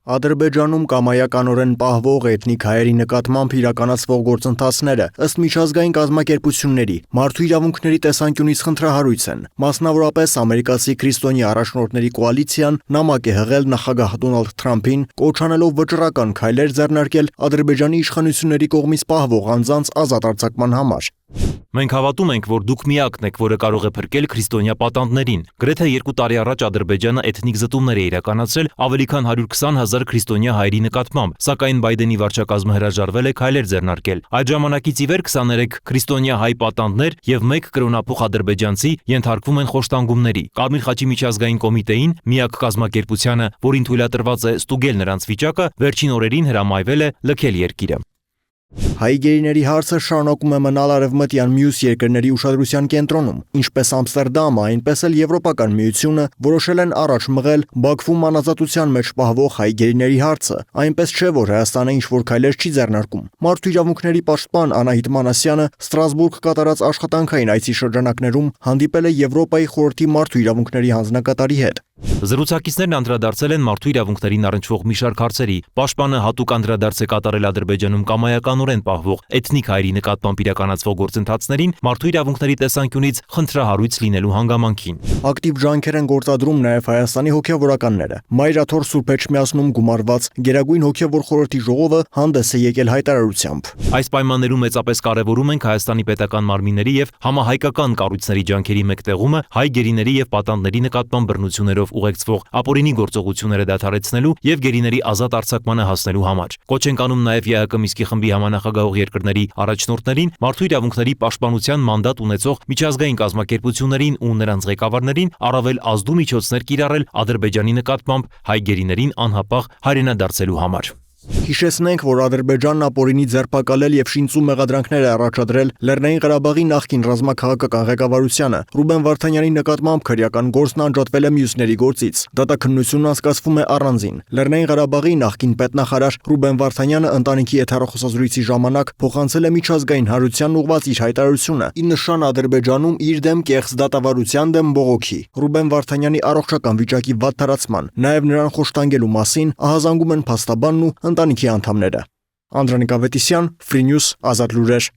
Ադրբեջանում կամայականորեն պահվող էթնիկ հայերի նկատմամբ իրականացվող գործընթացները ըստ միջազգային կազմակերպությունների մարդու իրավունքների տեսանկյունից խնդրահարույց են։ Մասնավորապես ամերիկացի քրիստոնյա առաջնորդների կոալիցիան նամակ է հղել նախագահ Դոնալդ Թրամփին, կոչ անելով վճռական քայլեր ձեռնարկել Ադրբեջանի իշխանությունների կողմից պահվող անձանց ազատ արձակման համար։ Մենք հավատում ենք, որ դուք միակն եք, որը կարող է փրկել քրիստոնյա պատանդներին։ Գրեթե 2 տարի առաջ Ադրբեջանը էթնիկ զտումներ է իրականացրել ավելի քան 120,000 քրիստոնյա հայերի նկատմամբ, սակայն Բայդենի վարչակազմը հրաժարվել է քայլեր ձեռնարկել։ Այդ ժամանակից ի վեր 23 քրիստոնյա հայ պատանդներ եւ 1 կրոնափոխ ադրբեջանցի ենթարկվում են խոշտանգումների։ Կարմիր խաչի միջազգային կոմիտեին, միակ կազմակերպությանը, որին թույլատրված է ստուգել նրանց վիճակը, վերջին օրերին հրամայվել է լքել երկիրը։ Հայ գերիների հարցը շարունակում է մնալ արևմտյան մյուս երկրների ուշադրության կենտրոնում, ինչպես Ամստերդամը, այնպես էլ Եվրոպական միությունը որոշել են առաջ մղել Բաքվում անազատության մեջ պահվող հայ գերիների հարցը, այնպես չէ, որ Հայաստանը ինչ-որ քայլեր չի ձեռնարկում։ Մարդու իրավունքների պաշտպան Անահիտ Մանասյանը Ստրասբուրգ կատարած աշխատանքային այցի շրջանակներում հանդիպել է Եվրոպայի խորհրդի մարդու իրավունքների հանձնակատարի հետ։ Զրուցակիցներն անդրադարձել են մարդու իրավունքներին առնչվող մի շարք հարցերի։ Պաշտպանը հատուկ անդրադարձ է կատարել Ադրբեջանում կամայականորեն պահվող էթնիկ հայերի նկատմամբ իրականացվող գործընթացներին մարդու իրավունքների տեսանկյունից խնդրահարույց լինելու հանգամանքին։ Ակտիվ ջանքեր են գործադրում նաև Հայաստանի հոգևորականները։ Մայրաթոր Սուրբ Էջմիածնում գումարված Գերագույն հոգևոր խորհրդի ժողովը հանդես է եկել հայտարարությամբ։ Այս պայմաններում մեծապես կարևորում ենք Հայաստանի պետական մարմինների եւ համահայկական կառույցների ջանքերի մեկտեղումը հայ գերիների եւ պատանդների նկատմամբ բռնություններով ուղեկցվող ապօրինի գործողությունները դադարեցնելու եւ գերիների ազատ արձակմանը հասնելու համար։ Կոչ ենք անում նաեւ ԵԱՀԿ Մինսկի խմբի համանախագահող երկրների առաջնորդներին, մարդու իրավունքների պաշտպանության մանդատ ունեցող միջազգային կազմակերպություններին ու նրանց ղեկավարներին առավել ազդու միջոցներ կիրառել Ադրբեջանի նկատմամբ հայ գերիներին անհապաղ հայրենադարձելու համար։ Հիշեցնենք, որ Ադրբեջանն ապօրինի ձերբակալել եւ շինծու մեղադրանքներ է առաջադրել Լեռնային Ղարաբաղի նախկին ռազմաքաղաքական ղեկավարությանը։ Ռուբեն Վարդանյանի նկատմամբ քրեական գործն անջատվել է մյուսների գործից։ Դատաքննությունն անցկացվում է առանձին։ Լեռնային Ղարաբաղի նախկին պետնախարար Ռուբեն Վարդանյանը ընտանիքի հետ հեռախոսազրույցի ժամանակ փոխանցել է միջազգային հանրությանն ուղղված իր հայտարարությունը՝ ի նշան Ադրբեջանում իր դեմ կեղծ դատավարության դեմ բողոքի։ Ռուբեն Վարդանյանի առողջական վիճակի վատթարացման, նաեւ նրան խոշտանգելու մասին ահազանգում են փաստաբանն ու ընտանիքի անդամները։ Անդրանիկ Ավետիսյան, Free News, Ազատ լուրեր։